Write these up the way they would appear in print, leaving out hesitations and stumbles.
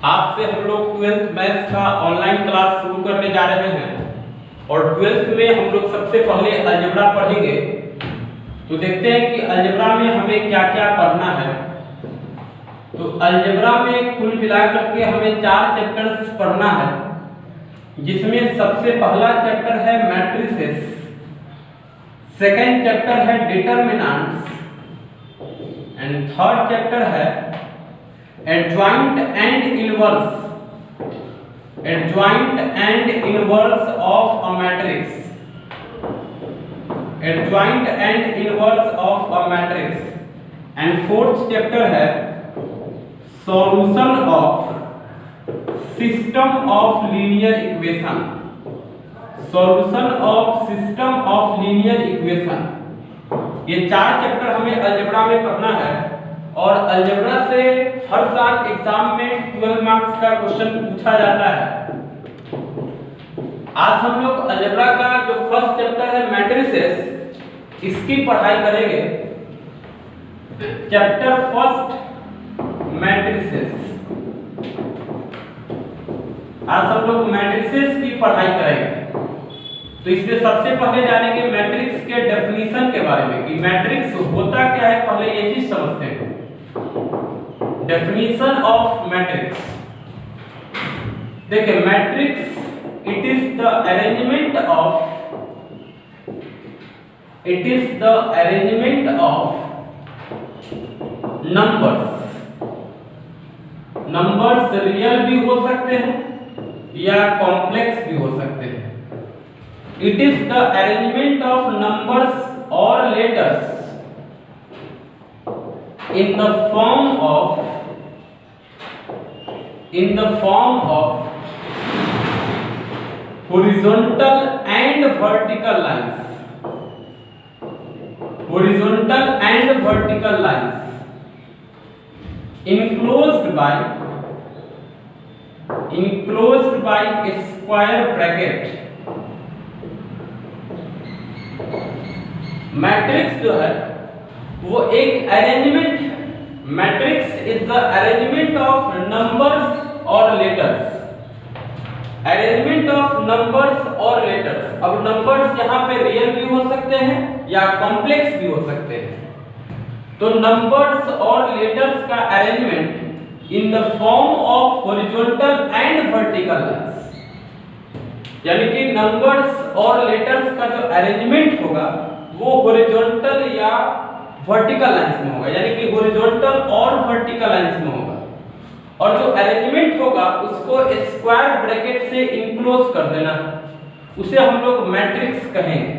आज से हम लोग 12th मैथ्स का ऑनलाइन क्लास शुरू करने जा रहे हैं और 12th में हम लोग सबसे पहले अलजेब्रा पढ़ेंगे। तो देखते हैं कि अलजेब्रा में हमें क्या क्या पढ़ना है। तो अलजेब्रा में कुल मिलाकर के हमें 4 चैप्टर्स पढ़ना है, जिसमें सबसे पहला चैप्टर है मैट्रिसेस, सेकंड चैप्टर है डिटरमिनेंट्स एंड थर्ड चैप्टर है adjoint and inverse of a matrix, adjoint and inverse of a matrix and fourth chapter है solution of system of linear equation, solution of system of linear equation. ये 4 chapter हमें algebra में पढ़ना है और algebra से हर साल एग्जाम में 12 मार्क्स का क्वेश्चन पूछा जाता है। आज हम लोग अलजेब्रा का जो फर्स्ट चैप्टर है मैट्रिसेस, इसकी पढ़ाई करेंगे। चैप्टर फर्स्ट मैट्रिसेस, आज हम लोग मैट्रिसेस की पढ़ाई करेंगे। तो इसमें सबसे पहले जानेंगे मैट्रिक्स के डेफिनेशन के बारे में कि मैट्रिक्स होता क्या है। पहले ये चीज समझते हैं, डेफिनेशन ऑफ मैट्रिक्स। देखिए matrix it is the arrangement of numbers real भी हो सकते हैं या कॉम्प्लेक्स भी हो सकते हैं। It is the arrangement of numbers और letters in the form of horizontal and vertical lines enclosed by a square bracket। Matrix जो है वो एक अरेंजमेंट है। Matrix is the arrangement of numbers और लेटर्स, अरेंजमेंट ऑफ नंबर्स और letters. अब numbers यहाँ पे रियल भी हो सकते हैं या कॉम्प्लेक्स भी हो सकते हैं। तो नंबर्स और लेटर्स का arrangement in the form of horizontal and vertical lines, यानी कि नंबर्स और लेटर्स का जो अरेंजमेंट होगा वो हॉरिजॉन्टल या वर्टिकल लाइंस में होगा, यानी कि हॉरिजॉन्टल और वर्टिकल लाइंस में होगा। और जो अरेंजमेंट होगा उसको स्क्वायर ब्रैकेट से इनक्लोज कर देना, उसे हम लोग मैट्रिक्स कहेंगे।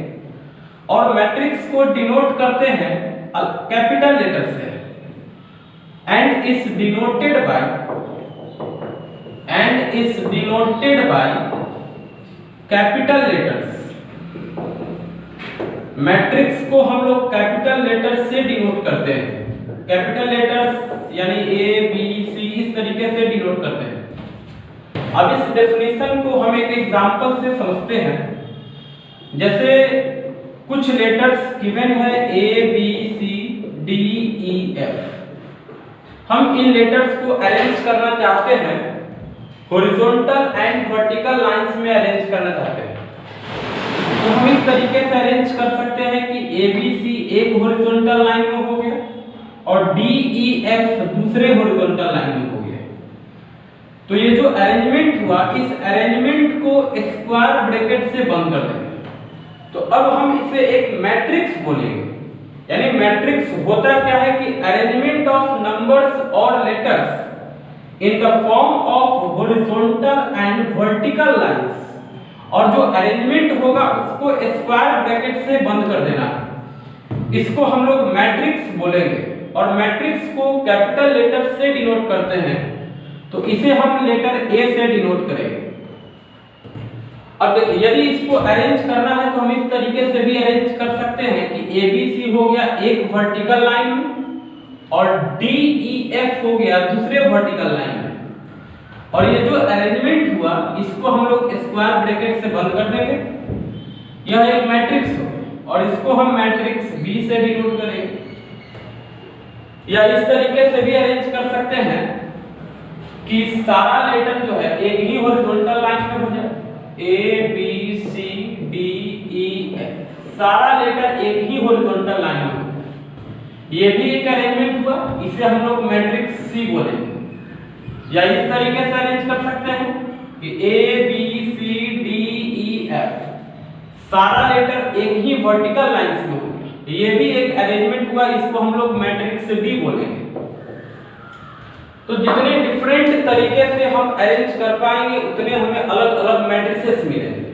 और मैट्रिक्स को डिनोट करते हैं कैपिटल लेटर से and is denoted by capital letters. Matrix को हम लोग कैपिटल लेटर्स से डिनोट करते हैं। कैपिटल लेटर्स यानी ए बी सी इस तरीके से डिनोट करते हैं। अब इस डेफिनेशन को हम एक एग्जांपल से समझते हैं। जैसे कुछ लेटर्स गिवन है A B C D E F. हम इन लेटर्स को अरेंज करना चाहते हैं, हॉरिजॉन्टल एंड वर्टिकल लाइंस में अरेंज करना चाहते हैं। तो हम इस तरीके से अरेंज कर सकते हैं कि ए बी सी एक हॉरिजॉन्टल लाइन में हो गया और डी ई एफ दूसरे हॉरिजॉन्टल लाइन में हो गया। तो ये जो अरेंजमेंट हुआ, इस अरेंजमेंट को स्क्वायर ब्रैकेट से बंद कर देंगे। तो अब हम इसे एक मैट्रिक्स बोलेंगे। यानी मैट्रिक्स होता क्या है कि अरेंजमेंट ऑफ नंबर्स और letters in the form of horizontal and vertical lines, और जो अरेंजमेंट होगा उसको स्क्वायर ब्रैकेट से बंद कर देना। इसको हम लोग मैट्रिक्स बोलेंगे और मैट्रिक्स को कैपिटल लेटर से डिनोट करते हैं। तो इसे हम लेटर ए से डिनोट करेंगे। अब देखिए यदि इसको अरेंज करना है तो हम इस तरीके से भी अरेंज कर सकते हैं कि ए बी सी हो गया एक वर्टिकल लाइन में और डी ई एफ हो गया दूसरे वर्टिकल लाइन में। और ये जो अरेंजमेंट हुआ इसको हम लोग स्क्वायर ब्रैकेट से बंद कर देंगे। यह एक मैट्रिक्स हो और इसको हम मैट्रिक्स बी से डिनोट करेंगे। या इस तरीके से भी अरेंज कर सकते हैं कि सारा लेटर जो है एक ही हॉरिजॉन्टल लाइन में हो जाए, A B C D E F, सारा लेटर एक ही हॉरिजॉन्टल लाइन में हो। ये भी एक अरेंजमेंट हुआ, इसे हम लोग मैट्रिक्स सी बोलेंगे। या इस तरीके से अरेंज कर सकते हैं कि A B C D E F, सारा लेटर एक ही वर्टिकल लाइंस में हो। ये भी एक अरेंजमेंट हुआ, इसको हम लोग मैट्रिक्स डी बोलेंगे। तो जितने डिफरेंट तरीके से हम अरेंज कर पाएंगे उतने हमें अलग अलग मैट्रिसेस मिलेंगे।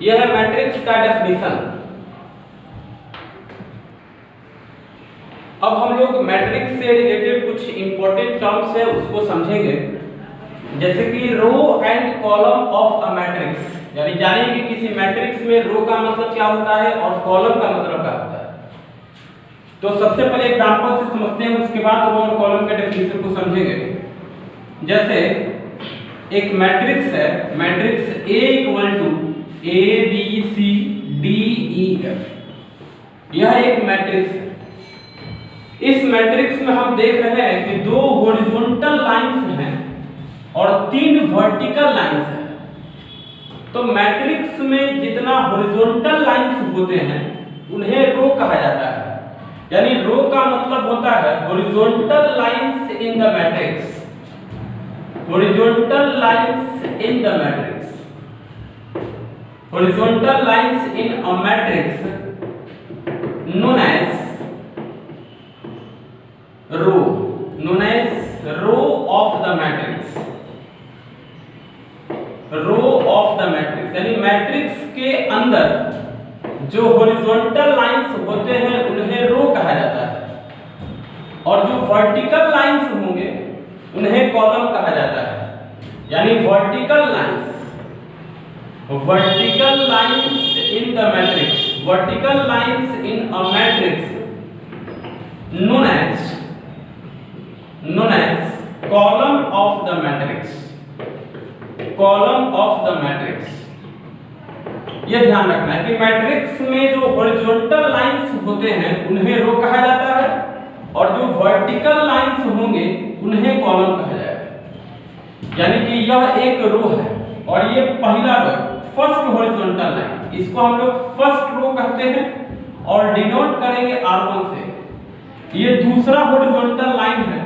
यह है मैट्रिक्स का डेफिनेशन। अब हम लोग मैट्रिक्स से रिलेटेड कुछ इंपॉर्टेंट टर्म्स है उसको समझेंगे, जैसे कि row and column of a matrix, यानी जानेंगे किसी मैट्रिक्स में रो का मतलब क्या होता है और कॉलम का मतलब क्या होता है। तो सबसे पहले एग्जांपल से समझते हैं, उसके बाद रो और कॉलम के डेफिनेशन को समझेंगे। जैसे एक मैट्रिक्स है, matrix A equal to A B C D E F, यह एक मैट्रिक्स है। इस मैट्रिक्स में हम देख रहे हैं कि दो हॉरिजॉन्टल लाइंस हैं और तीन वर्टिकल लाइंस हैं। तो मैट्रिक्स में जितना हॉरिजॉन्टल लाइंस होते हैं उन्हें रो कहा जाता है, यानी रो का मतलब होता है horizontal lines in the matrix, horizontal lines in the matrix, horizontal lines in a matrix known as row, known as row of the matrix, row of the matrix, यानी मैट्रिक्स के अंदर जो हॉरिजॉन्टल लाइंस होते हैं उन्हें रो कहा जाता है और जो वर्टिकल लाइंस होंगे उन्हें कॉलम कहा जाता है। यानी vertical lines in the matrix, vertical lines in a matrix known as column of the matrix, column of the matrix। यह ध्यान रखना है कि मैट्रिक्स में जो हॉरिजॉन्टल लाइंस होते हैं उन्हें रो कहा जाता है और जो वर्टिकल लाइंस होंगे उन्हें कॉलम कहा जाएगा। यानी कि यह एक रो है और ये पहला रो, फर्स्ट हॉरिजॉन्टल लाइन, इसको हम लोग फर्स्ट रो कहते हैं और डिनोट करेंगे R1 से। ये दूसरा हॉरिजॉन्टल लाइन है,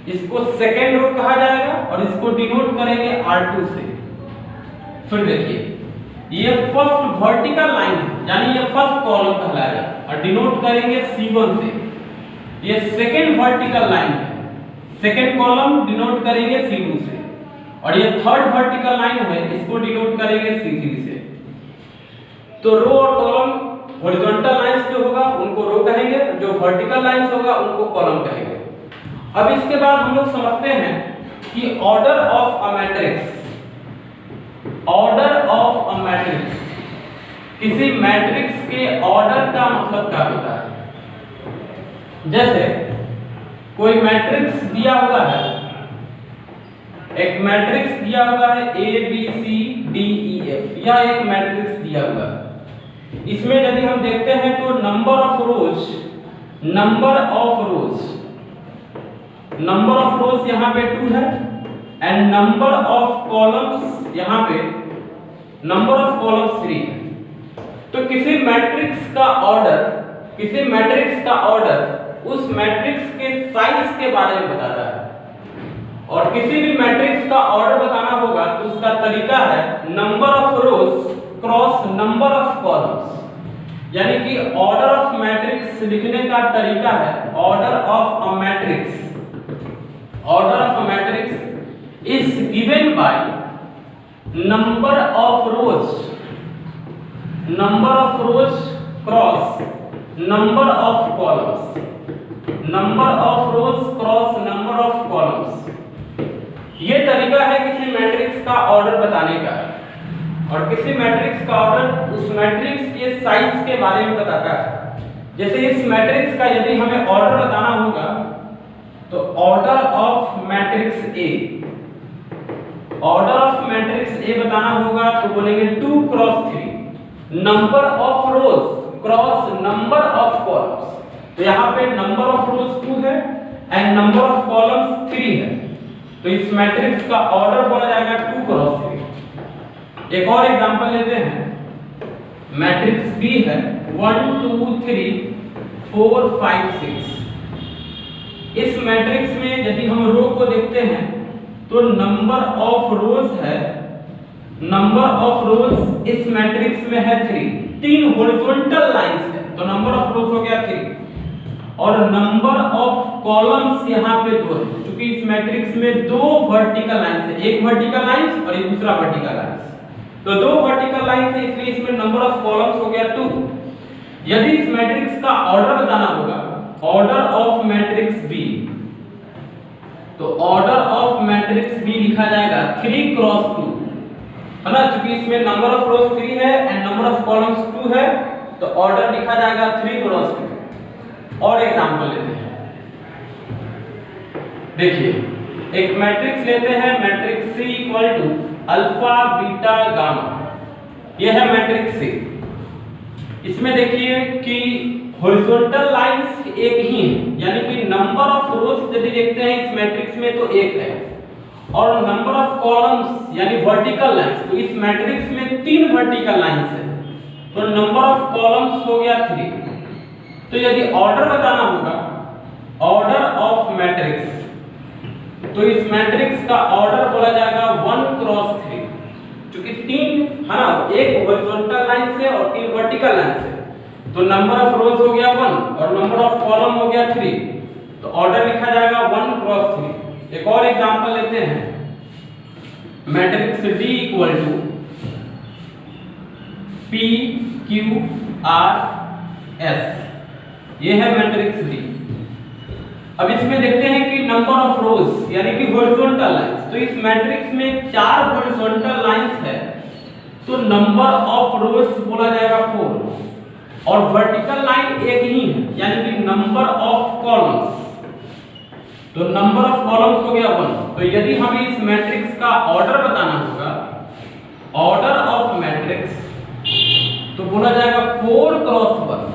इसको सेकेंड रो कहा जाएगा और इसको डिनोट करेंगे R2 से। फिर देखिए ये फर्स्ट वर्टिकल लाइन है, यानी ये फर्स्ट कॉलम कहलाएगा और डिनोट करेंगे C1 से। ये सेकेंड वर्टिकल लाइन है, सेकेंड कॉलम डिनोट करेंगे C2 से। और ये थर्ड वर्टिकल लाइन है, इसको डिनोट करेंगे C3 से। तो रो और कॉलम, हॉरिजॉन्टल लाइंस जो होगा उनको रो कहेंगे, जो वर्टिकल लाइंस होगा उनको कॉलम कहेंगे। अब इसके बाद हम लोग समझते हैं कि order of a matrix, order of a matrix, किसी मैट्रिक्स के ऑर्डर का मतलब क्या होता है। जैसे कोई मैट्रिक्स दिया हुआ है, एक मैट्रिक्स दिया हुआ है A B C D E F, यह एक मैट्रिक्स दिया हुआ है। इसमें यदि हम देखते हैं तो number of rose, number of rose, number of रोज यहाँ पे 2 है एंड नंबर ऑफ कॉलम्स यहाँ पे नंबर ऑफ कॉलम्स 3 है। तो किसी मैट्रिक्स का ऑर्डर, किसी मैट्रिक्स का ऑर्डर उस मैट्रिक्स के साइज के बारे में बताता है और किसी भी मैट्रिक्स का ऑर्डर बताना होगा तो उसका तरीका है number of rose cross number of columns. यानी कि ऑर्डर ऑफ मैट्रिक्स लिखने का तरीका है order of a matrix, order of a matrix is given by number of rows, number of rows cross number of columns, number of rows cross number of columns। ये तरीका है किसी matrix का order बताने का और किसी मैट्रिक्स का ऑर्डर उस मैट्रिक्स के साइज के बारे में बताता है। जैसे इस मैट्रिक्स का यदि हमें ऑर्डर बताना होगा तो order of matrix A, order of matrix A बताना होगा तो बोलेंगे 2 cross 3, number of rose cross number of columns. तो यहाँ पे नंबर ऑफ रोज 2 है एंड नंबर ऑफ कॉलम्स 3 है। तो इस मैट्रिक्स का ऑर्डर बोला जाएगा 2 क्रॉस 3। एक और एग्जांपल लेते हैं, मैट्रिक्स बी है 1 2 3 4 5 6। इस मैट्रिक्स में यदि हम रो को देखते हैं तो नंबर ऑफ रोज है, नंबर ऑफ रोज इस मैट्रिक्स में है 3 हॉरिजॉन्टल लाइंस है, तो नंबर ऑफ रोज हो गया 3 और नंबर ऑफ कॉलम्स यहाँ पे 2 है, क्योंकि इस मैट्रिक्स में 2 वर्टिकल लाइंस है, एक वर्टिकल लाइंस और एक दूसरा वर्टिकल लाइंस, तो 2 वर्टिकल लाइंस है, इसलिए इसमें नंबर ऑफ कॉलम्स हो गया 2। यदि इस मैट्रिक्स का ऑर्डर बताना होगा, ऑर्डर ऑफ मैट्रिक्स बी, तो ऑर्डर ऑफ मैट्रिक्स बी लिखा जाएगा 3 क्रॉस 2, है ना, क्योंकि इसमें नंबर ऑफ रोज 3 है एंड नंबर ऑफ कॉलम्स 2 है, तो ऑर्डर लिखा जाएगा 3 क्रॉस 2। और एग्जांपल लेते हैं, देखिए एक मैट्रिक्स लेते हैं, matrix C equal to alpha beta gamma, यह है मैट्रिक्स C। इसमें देखिए कि हॉरिजॉन्टल लाइंस एक ही है, यानी कि नंबर ऑफ रोज यदि देखते हैं इस मैट्रिक्स में तो एक है, और नंबर ऑफ कॉलम्स यानी वर्टिकल लाइंस, तो इस मैट्रिक्स में 3 वर्टिकल लाइंस है, तो नंबर ऑफ कॉलम्स हो गया 3। तो यदि ऑर्डर बताना होगा, ऑर्डर ऑफ मैट्रिक्स, तो इस मैट्रिक्स का ऑर्डर बोला जाएगा 1 क्रॉस 3, क्योंकि 3 है ना, एक हॉरिजॉन्टल लाइन से और 3 वर्टिकल लाइन से, तो नंबर ऑफ रोज हो गया 1 और नंबर ऑफ कॉलम हो गया 3, तो ऑर्डर लिखा जाएगा 1 क्रॉस 3। एक और एग्जांपल लेते हैं, matrix D equal to P Q R S, ये है मैट्रिक्स D। अब इसमें देखते हैं कि नंबर ऑफ रोज यानी कि हॉरिजॉन्टल लाइंस, तो इस मैट्रिक्स में 4 हॉरिजॉन्टल लाइंस है, तो नंबर ऑफ रोज बोला जाएगा 4 और वर्टिकल लाइन एक ही है, यानी कि नंबर ऑफ कॉलम्स, तो नंबर ऑफ कॉलम्स हो गया 1। तो यदि हमें इस मैट्रिक्स का ऑर्डर बताना होगा, ऑर्डर ऑफ मैट्रिक्स, तो बोला जाएगा 4 क्रॉस 1।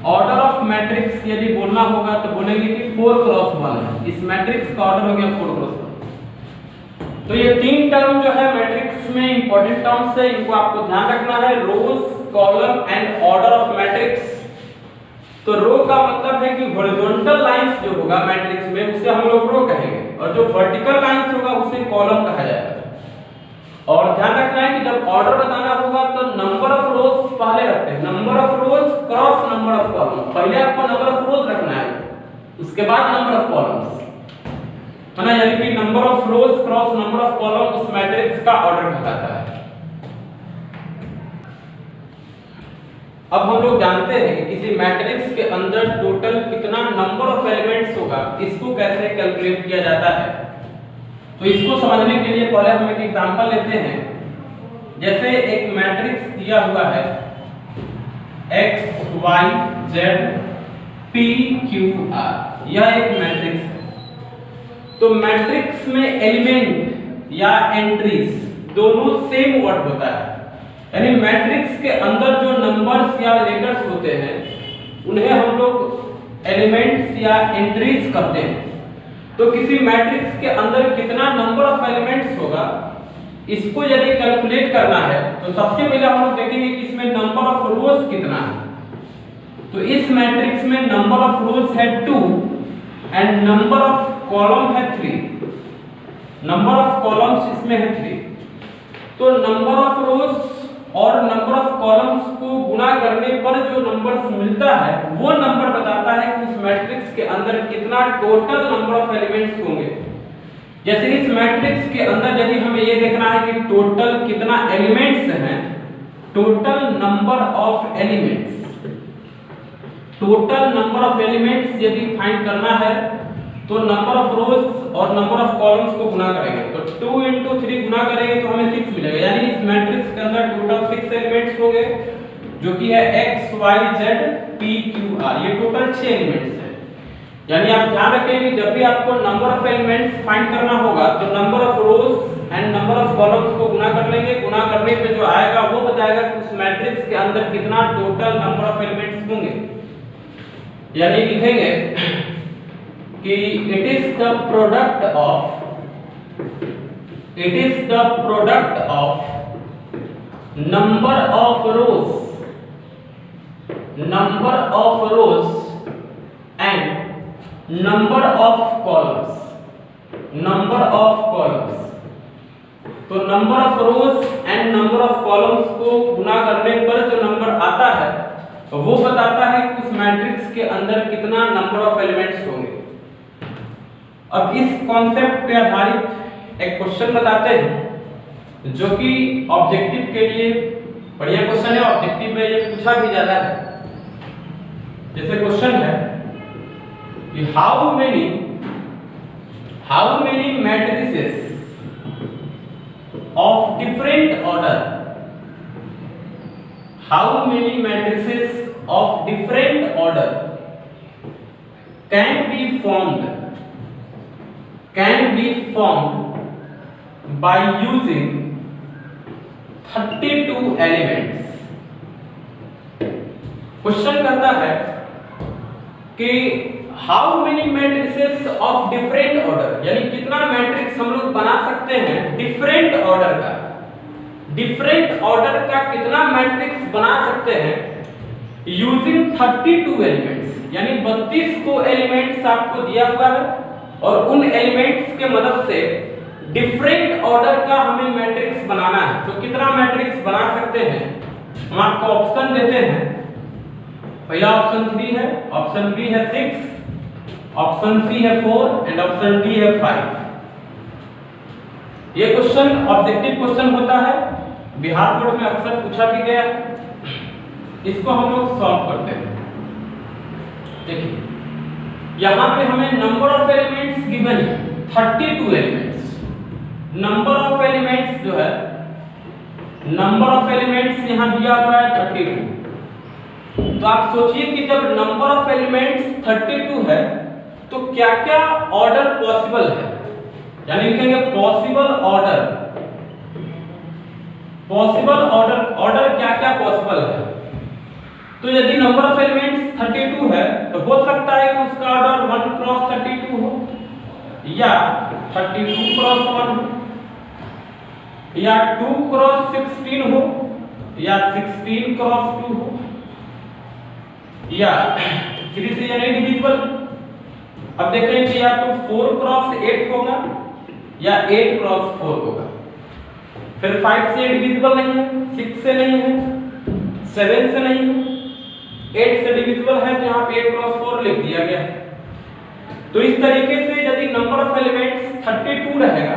ऑर्डर ऑफ मैट्रिक्स यदि बोलना होगा तो बोलेंगे कि 4 क्रॉस 1 है, इस मैट्रिक्स का ऑर्डर हो गया 4 क्रॉस 1। तो ये 3 टर्म जो है मैट्रिक्स में इंपॉर्टेंट टर्म्स है, इनको आपको ध्यान रखना है, rows, column and order of matrix. तो रो का मतलब है कि हॉरिजॉन्टल लाइंस जो होगा मैट्रिक्स में उसे हम लोग रो कहेंगे, और जो वर्टिकल लाइंस होगा उसे कॉलम कहा जाएगा। और ध्यान रखना है कि जब ऑर्डर बताना होगा तो नंबर ऑफ रोज पहले रखते हैं, number of rose cross number of column, पहले आपको नंबर ऑफ रोज रखना है, उसके बाद नंबर ऑफ कॉलम्स, है ना, यानी कि number of rose cross number of column उस मैट्रिक्स का ऑर्डर कहलाता है। अब हम लोग जानते हैं कि किसी मैट्रिक्स के अंदर टोटल कितना नंबर ऑफ एलिमेंट्स होगा, इसको कैसे कैलकुलेट किया जाता है। तो इसको समझने के लिए पहले हम एक एग्जांपल लेते हैं, जैसे एक मैट्रिक्स दिया हुआ है x y z p q r, यह एक मैट्रिक्स है। तो मैट्रिक्स में एलिमेंट या एंट्रीज दोनों सेम वर्ड होता है, यानी मैट्रिक्स के अंदर जो नंबर्स या लेटर्स होते हैं उन्हें हम लोग एलिमेंट्स या एंट्रीज कहते हैं। तो किसी मैट्रिक्स के अंदर कितना नंबर ऑफ एलिमेंट्स होगा, इसको यदि कैलकुलेट करना है तो सबसे पहले हम लोग देखेंगे कि इसमें नंबर ऑफ रोज कितना है। तो इस मैट्रिक्स में नंबर ऑफ रोज है 2 एंड नंबर ऑफ कॉलम है 3, नंबर ऑफ कॉलम्स इसमें है 3। तो नंबर ऑफ रोज और नंबर ऑफ कॉलम्स को गुणा करने पर जो नंबर्स मिलता है वो नंबर बताता है कि उस मैट्रिक्स के अंदर कितना टोटल नंबर ऑफ एलिमेंट्स होंगे। जैसे इस मैट्रिक्स के अंदर यदि हमें ये देखना है कि टोटल कितना एलिमेंट्स हैं, total number of elements, total number of elements यदि फाइंड करना है तो नंबर ऑफ रोज और नंबर ऑफ कॉलम्स को गुणा करेंगे, तो 2 into 3 गुणा करेंगे तो हमें 6 मिलेगा, यानी इस मैट्रिक्स के अंदर टोटल 6 एलिमेंट्स होंगे, जो कि है x y z p q r, ये टोटल 6 एलिमेंट्स हैं। यानी आप ध्यान रखें कि जब भी आपको नंबर ऑफ एलिमेंट्स फाइंड करना होगा तो number of rows and number of columns को गुणा कर लेंगे, गुणा करने पे जो आएगा वो बताएगा कि उस मैट्रिक्स के अंदर कितना टोटल नंबर ऑफ एलिमेंट्स होंगे। यानी लिखेंगे कि it is the product of it is the product of number of rows and number of columns. तो number of rows and number of columns को गुना करने पर जो नंबर आता है वो बताता है कि उस मैट्रिक्स के अंदर कितना नंबर ऑफ एलिमेंट्स होंगे। अब इस कॉन्सेप्ट पे आधारित एक क्वेश्चन बताते हैं जो कि ऑब्जेक्टिव के लिए बढ़िया क्वेश्चन है। ऑब्जेक्टिव में ये पूछा भी जाता है। जैसे क्वेश्चन है कि how many matrices of different order can be formed by using 32 elements। Question करता है कि how many matrices of different order, यानी कितना मैट्रिक्स हम लोग बना सकते हैं डिफरेंट ऑर्डर का कितना मैट्रिक्स बना सकते हैं यूजिंग 32 एलिमेंट्स, यानी 32 को एलिमेंट्स आपको दिया हुआ है और उन एलिमेंट्स के मदद से डिफरेंट ऑर्डर का हमें मैट्रिक्स बनाना है। तो कितना मैट्रिक्स बना सकते हैं हम आपको ऑप्शन देते हैं। पहला ऑप्शन 3 है, ऑप्शन बी है 6, ऑप्शन सी है 4 एंड ऑप्शन डी है 5। ये क्वेश्चन ऑब्जेक्टिव क्वेश्चन होता है, बिहार बोर्ड में अक्सर पूछा भी गया है। इसको हम लोग सॉल्व करते हैं। देखिए यहां पे हमें नंबर ऑफ एलिमेंट्स गिवन है 32 एलिमेंट्स। नंबर ऑफ एलिमेंट्स जो है, नंबर ऑफ एलिमेंट्स यहां दिया हुआ है 32। तो आप सोचिए कि जब नंबर ऑफ एलिमेंट्स 32 है तो क्या क्या ऑर्डर पॉसिबल है, यानी लिखेंगे पॉसिबल ऑर्डर क्या क्या पॉसिबल है। तो यदि नंबर ऑफ एलिमेंट्स 32 है तो हो सकता है कि उसका ऑर्डर 1 क्रॉस 32 हो, या 32 क्रॉस 1 हो, या 2 क्रॉस 16 हो, या 16 क्रॉस 2 हो, या 3 से यानी डिविजिबल। अब देख रहे हैं कि या तो 4 क्रॉस 8 होगा या 8 क्रॉस 4 होगा। फिर 5 से डिविजिबल नहीं है, 6 से नहीं है, 7 से नहीं है, 8 से डिविजिबल है तो यहाँ पे 8 क्रॉस 4 लिख दिया गया। तो इस तरीके से यदि नंबर ऑफ एलिमेंट्स 32 रहेगा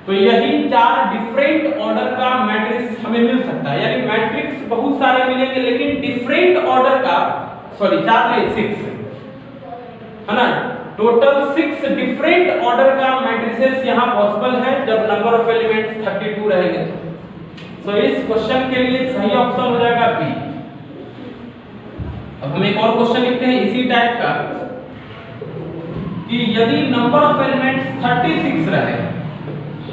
तो यही 4 डिफरेंट ऑर्डर का मैट्रिक्स हमें मिल सकता है। यानी मैट्रिक्स बहुत सारे मिलेंगे लेकिन डिफरेंट ऑर्डर का 4 नहीं 6 है ना, टोटल 6 डिफरेंट ऑर्डर का मैट्रिसेस यहां पॉसिबल है जब नंबर ऑफ एलिमेंट्स 32 रहेंगे। तो इस क्वेश्चन के लिए सही ऑप्शन हो जाएगा बी। अब हम एक और क्वेश्चन लिखते हैं इसी टाइप का कि यदि नंबर ऑफ एलिमेंट्स 36 रहे,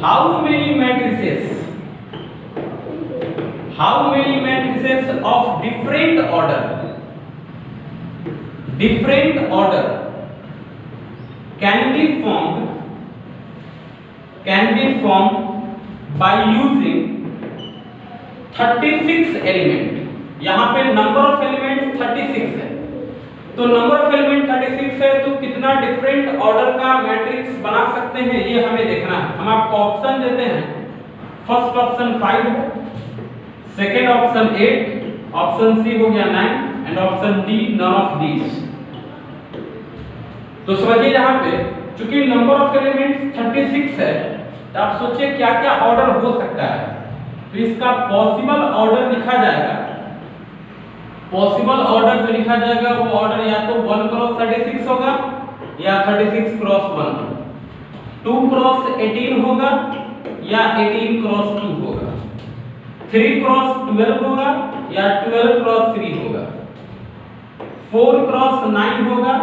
how many matrices of different order can be formed by using 36 element. यहां पे नंबर ऑफ एलिमेंट्स 36 है, तो नंबर ऑफ एलिमेंट 36 है तो कितना डिफरेंट ऑर्डर का मैट्रिक्स बना सकते हैं ये हमें देखना है। हम आपको ऑप्शन देते हैं। फर्स्ट ऑप्शन 5 है, सेकंड ऑप्शन 8, ऑप्शन सी हो गया 9 and option D none of these. तो समझिए यहाँ पे चूंकि नंबर ऑफ एलिमेंट्स 36 है तो आप सोचिए क्या क्या ऑर्डर हो सकता है। तो इसका पॉसिबल ऑर्डर लिखा जाएगा। पॉसिबल ऑर्डर जो लिखा जाएगा वो ऑर्डर या तो 1 क्रॉस 36 होगा या 36 क्रॉस 1, 2 क्रॉस 18 होगा या 18 क्रॉस 2 होगा, 3 क्रॉस 12 होगा या 12 क्रॉस 3 होगा, 4 क्रॉस 9 होगा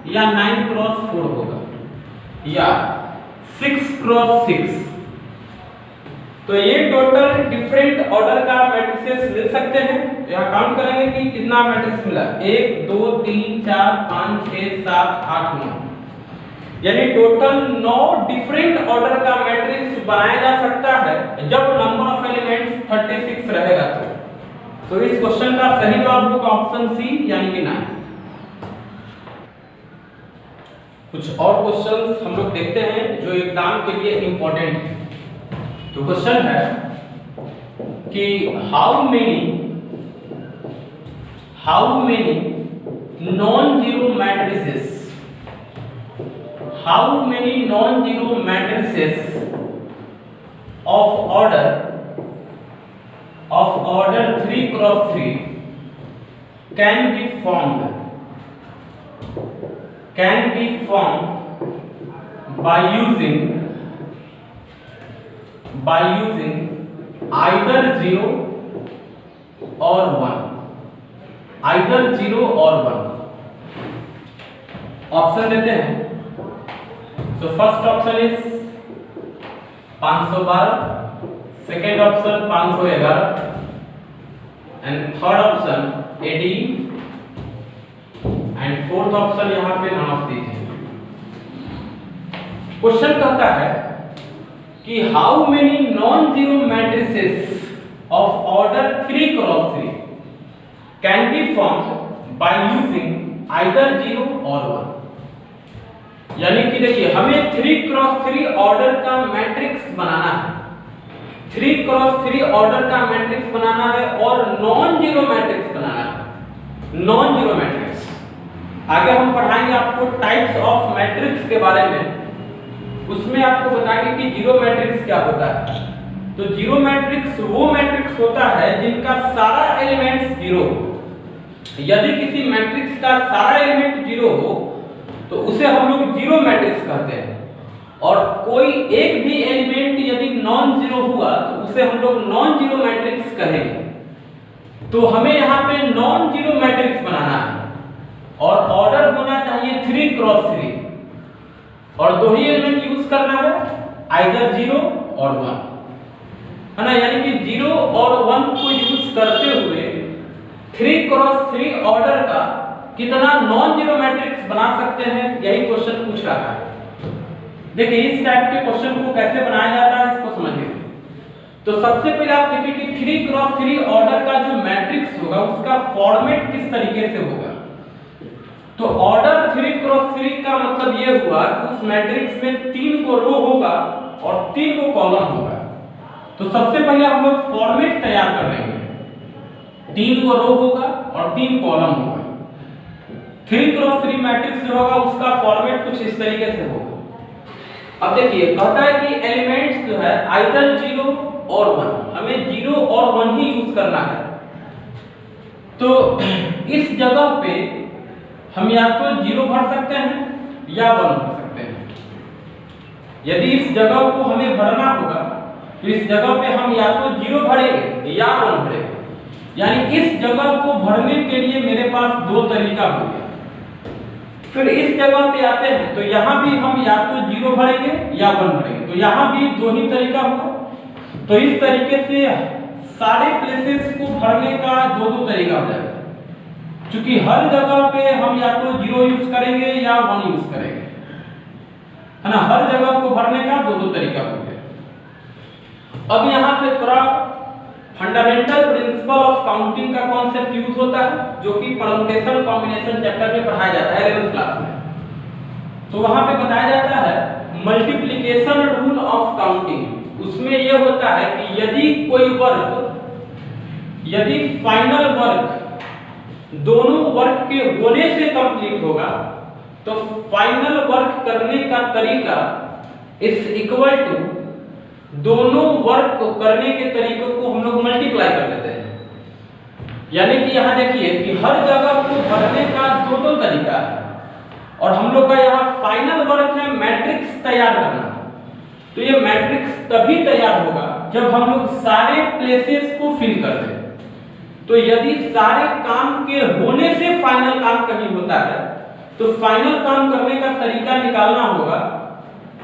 या 9 क्रॉस 4 होगा, या 6 क्रॉस 6। तो ये टोटल डिफरेंट ऑर्डर का मैट्रिसेस मिल सकते हैं। यहाँ काउंट करेंगे कि कितना मैट्रिक्स मिला, 1 2 3 4 5 6 7 8 9, यानी टोटल 9 डिफरेंट ऑर्डर का मैट्रिक्स बनाया जा सकता है जब नंबर ऑफ एलिमेंट्स 36 रहेगा तो इस क्वेश्चन का सही जवाब होगा ऑप्शन सी यानी कि 9। कुछ और क्वेश्चंस हम लोग देखते हैं जो एग्जाम के लिए इंपॉर्टेंट है। तो क्वेश्चन है कि how many non-zero matrices of order 3 cross 3 can be formed by using either 0 or 1, either 0 or 1। Option देते हैं। So first option is 512, second option 511 and third option 18 and fourth option यहां पे none of these है। Question कहता है कि how many non zero matrices of order 3 cross 3 can be formed by using either 0 और 1। यानी कि देखिए हमें 3 क्रॉस 3 ऑर्डर का मैट्रिक्स बनाना है, 3 क्रॉस 3 ऑर्डर का मैट्रिक्स बनाना है और नॉन जीरो मैट्रिक्स बनाना है, नॉन जीरो मैट्रिक्स। आगे हम पढ़ाएंगे आपको टाइप्स ऑफ मैट्रिक्स के बारे में, उसमें आपको बताएंगे कि जीरो मैट्रिक्स क्या होता है। तो जीरो मैट्रिक्स वो मैट्रिक्स होता है जिनका सारा एलिमेंट्स जीरो हो। यदि किसी मैट्रिक्स का सारा एलिमेंट जीरो हो तो उसे हम लोग जीरो मैट्रिक्स कहते हैं, और कोई एक भी एलिमेंट यदि नॉन जीरो हुआ तो उसे हम लोग नॉन जीरो मैट्रिक्स कहेंगे। तो हमें यहाँ पे नॉन जीरो मैट्रिक्स बनाना है और ऑर्डर होना चाहिए 3 क्रॉस 3 और दो ही एलिमेंट यूज करना है, आइदर 0 और 1, है ना। यानी कि 0 और 1 को यूज करते हुए 3 क्रॉस 3 ऑर्डर का कितना नॉन जीरो मैट्रिक्स बना सकते हैं, यही क्वेश्चन पूछ रहा है। देखिए इस टाइप के क्वेश्चन को कैसे बनाया जाता है इसको समझिए। तो सबसे पहले आप देखिए कि 3 क्रॉस 3 ऑर्डर का जो मैट्रिक्स होगा उसका फॉर्मेट किस तरीके से होगा। तो ऑर्डर 3 क्रॉस 3 का मतलब ये हुआ कि उस मैट्रिक्स में 3 को रो होगा और 3 को कॉलम होगा। तो सबसे पहले हम लोग फॉर्मेट तैयार कर लेंगे, 3 को रो होगा और 3 कॉलम होगा। 3 क्रॉस 3 मैट्रिक्स जो होगा उसका फॉर्मेट कुछ इस तरीके से होगा। अब देखिए कहता है कि एलिमेंट्स जो है आइदर 0 और 1, हमें 0 और 1 ही यूज करना है। तो इस जगह पे हम या तो 0 भर सकते हैं या 1 भर सकते हैं। यदि इस जगह को हमें भरना होगा तो इस जगह पे हम या तो 0 भरेंगे या 1 भरेंगे। यानी इस जगह को भरने के लिए मेरे पास दो तरीका हो गया। फिर इस जगह पे आते हैं तो यहाँ भी हम या तो 0 भरेंगे या 1 भरेंगे, तो यहाँ भी दो ही तरीका होगा। तो इस तरीके से सारे प्लेसेस को भरने का दो तरीका हो जाएगा, क्योंकि हर जगह पे हम या तो 0 यूज करेंगे या 1 यूज करेंगे, है ना। हर जगह को भरने का दो तरीका हो गया। अब यहाँ पे थोड़ा फंडामेंटल प्रिंसिपल ऑफ काउंटिंग का कॉन्सेप्ट यूज होता है, जो कि परम्यूटेशन कॉम्बिनेशन चैप्टर में पढ़ाया जाता है 11th क्लास में। तो वहां पे बताया जाता है मल्टीप्लिकेशन रूल ऑफ काउंटिंग। उसमें यह होता है कि यदि कोई वर्क, यदि फाइनल वर्क दोनों वर्क के होने से कंप्लीट होगा तो फाइनल वर्क करने का तरीका इज इक्वल टू दोनों वर्क को करने के तरीकों को हम लोग मल्टीप्लाई कर देते हैं। यानी कि यहाँ देखिए कि हर जगह को भरने का दो तरीका है, और हम लोग का यहाँ फाइनल वर्क है मैट्रिक्स तैयार करना। तो ये मैट्रिक्स तभी तैयार होगा जब हम लोग सारे प्लेसेस को फिल कर दें। तो यदि सारे काम के होने से फाइनल काम कहीं होता है तो फाइनल काम करने का तरीका निकालना होगा।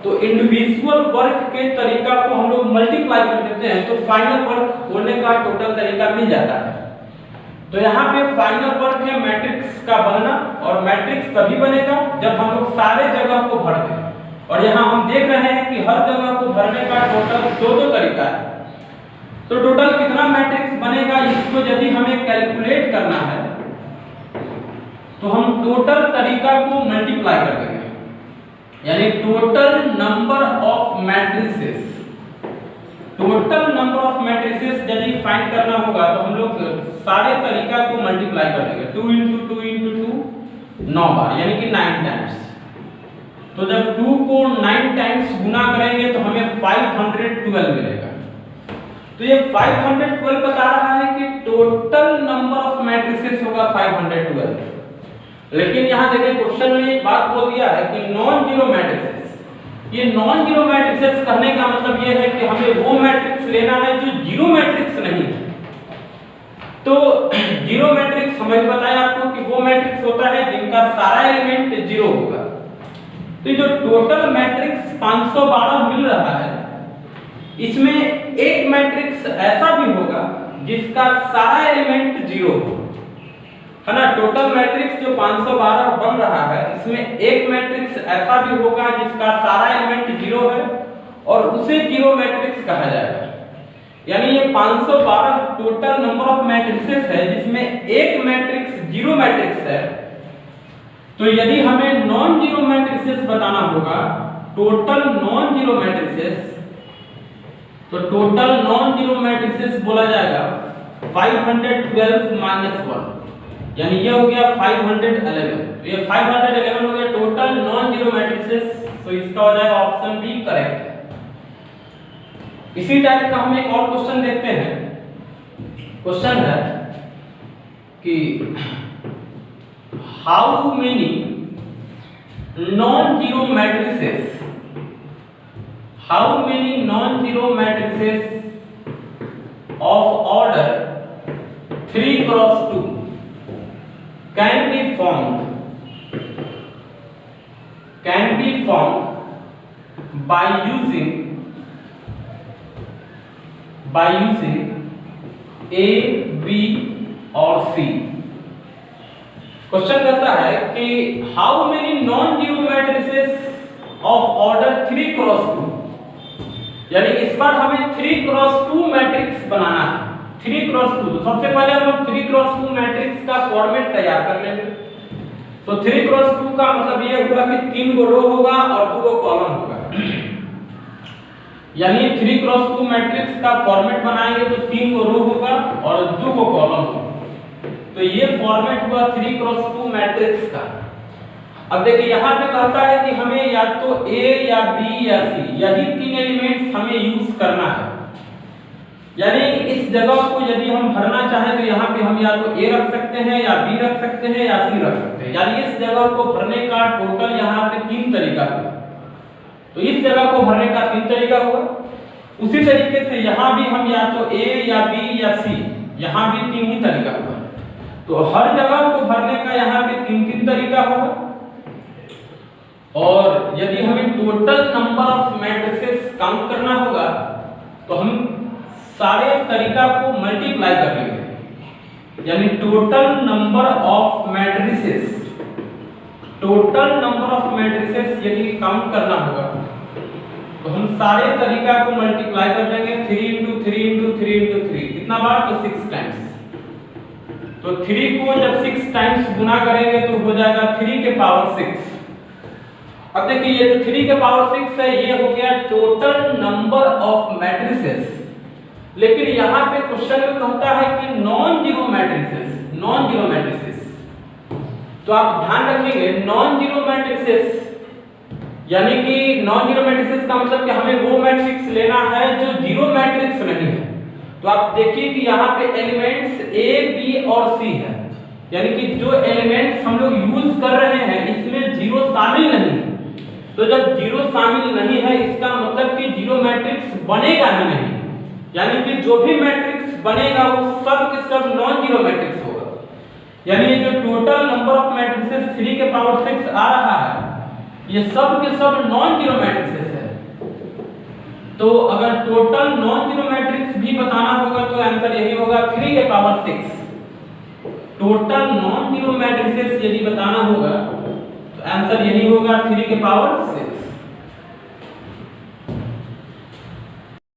तो इंडिविजुअल वर्क के तरीका को हम लोग मल्टीप्लाई कर देते हैं तो फाइनल वर्क होने का टोटल तरीका मिल जाता है। तो यहाँ पे फाइनल वर्क है मैट्रिक्स का बनना, और मैट्रिक्स तभी बनेगा जब हम लोग सारे जगह को भर दें। और यहाँ हम देख रहे हैं कि हर जगह टोटल दो तरीका है। तो टोटल कितना मैट्रिक्स बनेगा इसको यदि हमें कैलकुलेट करना है तो हम टोटल तरीका को मल्टीप्लाई कर देंगे, यानी total number of matrices. Total number of matrices यदि फाइंड करना होगा तो हम लोग सारे तरीका को मल्टीप्लाई कर देंगे। 2 × 2 × 2 9 बार, यानी कि 9 टाइम्स। तो जब 2 को 9 टाइम्स गुना करेंगे तो हमें 512 मिलेगा। तो ये 512 बता रहा है कि टोटल नंबर ऑफ मैट्रिसेस होगा 512। लेकिन यहां देखिए क्वेश्चन में एक बात बोल दिया है कि नॉन जीरो मैट्रिसेस। ये नॉन जीरो मैट्रिसेस कहने का मतलब ये है कि हमें वो मैट्रिक्स लेना है जो जीरो मैट्रिक्स नहीं है। तो जीरो मैट्रिक्स हमें बताया आपको कि वो मैट्रिक्स होता है जिनका सारा एलिमेंट जीरो होगा। तो जो टोटल मैट्रिक्स 512 मिल रहा है इसमें एक मैट्रिक्स ऐसा भी होगा जिसका सारा एलिमेंट जीरो हो, है ना। टोटल मैट्रिक्स जो 512 बन रहा है इसमें एक मैट्रिक्स ऐसा भी होगा जिसका सारा एलिमेंट जीरो है और उसे जीरो मैट्रिक्स कहा जाएगा। यानी ये 512 टोटल नंबर ऑफ मैट्रिसेस है जिसमें एक मैट्रिक्स जीरो मैट्रिक्स है। तो यदि हमें नॉन जीरो मैट्रिसेस बताना होगा, टोटल नॉन जीरो मैट्रिसेस, तो टोटल नॉन जीरो मैट्रिसेस बोला जाएगा 512 - 1, यानी ये हो गया 511। तो ये 511 हो गया टोटल नॉन जीरो मैट्रिसेस। तो इसका हो जाएगा ऑप्शन बी करेक्ट है। इसी टाइप का हम एक और क्वेश्चन देखते हैं। क्वेश्चन है कि how many non zero matrices, how many non zero matrices of order 3 × 2 can be formed by using A, B और C। क्वेश्चन कहता है कि how many non zero matrices of order 3 × 2, यानी इस बार हमें 3 × 2 मैट्रिक्स बनाना है। 3 × 2, तो सबसे पहले हम लोग 3 × 2 मैट्रिक्स का फॉर्मेट तैयार कर लेंगे। तो 3 × 2 का मतलब ये हुआ कि 3 गो रो होगा और 2 गो कॉलम होगा। यानी 3 × 2 मैट्रिक्स का फॉर्मेट बनाएंगे तो 3 गो रो होगा और 2 गो कॉलम होगा। तो ये फॉर्मेट हुआ 3 × 2 मैट्रिक्स का। अब देखिए यहाँ पे कहता है कि हमें या तो A या B या C, यही 3 एलिमेंट्स हमें यूज करना है। यानी इस जगह को यदि हम भरना चाहें तो यहाँ पे हम या तो A रख सकते हैं या B रख सकते हैं या C रख सकते हैं। यानी इस जगह को भरने का टोटल यहाँ पे 3 तरीका हुआ। तो इस जगह को भरने का 3 तरीका हुआ। उसी तरीके से यहाँ भी हम या तो A या B या C, यहाँ भी 3 ही तरीका हुआ। तो हर जगह को भरने का यहाँ पे 3 तरीका होगा। और यदि हमें total number of matrices count करना होगा तो हम सारे तरीका को मल्टीप्लाई कर लेंगे। यानी total number of matrices, total number of matrices यदि काउंट करना होगा तो हम सारे तरीका को मल्टीप्लाई कर लेंगे। 3 × 3 × 3 × 3 कितना बार? तो 6 टाइम्स। तो 3 को जब 6 टाइम्स गुना करेंगे तो हो जाएगा 3 के पावर 6। अब देखिए ये जो 3 के पावर 6 है ये हो गया टोटल नंबर ऑफ मैट्रिसेस। लेकिन यहाँ पे क्वेश्चन में कहता है कि non zero matrices, non zero matrices. तो आप ध्यान रखेंगे नॉन जीरो मैट्रिसेस, यानी कि नॉन जीरो मैट्रिसेस का मतलब कि हमें वो मैट्रिक्स लेना है जो जीरो मैट्रिक्स नहीं है। तो आप देखिए कि यहाँ पे एलिमेंट्स A, B और C है, यानी कि जो एलिमेंट्स हम लोग यूज कर रहे हैं इसमें जीरो शामिल नहीं है। तो जब जीरो शामिल नहीं है इसका मतलब कि जीरो मैट्रिक्स बनेगा ही नहीं। यानी कि जो भी मैट्रिक्स बनेगा वो सब के सब नॉन जीरो मैट्रिक्स होगा। यानी ये जो टोटल नंबर ऑफ मैट्रिसेस 3 के पावर 6 आ रहा है ये सब के सब नॉन जीरो मैट्रिसेस है। तो अगर टोटल नॉन जीरो मैट्रिक्स भी बताना होगा तो आंसर यही होगा 3 के power 6। Total non zero matrices यदि बताना होगा तो आंसर यही होगा 3 के पावर 6।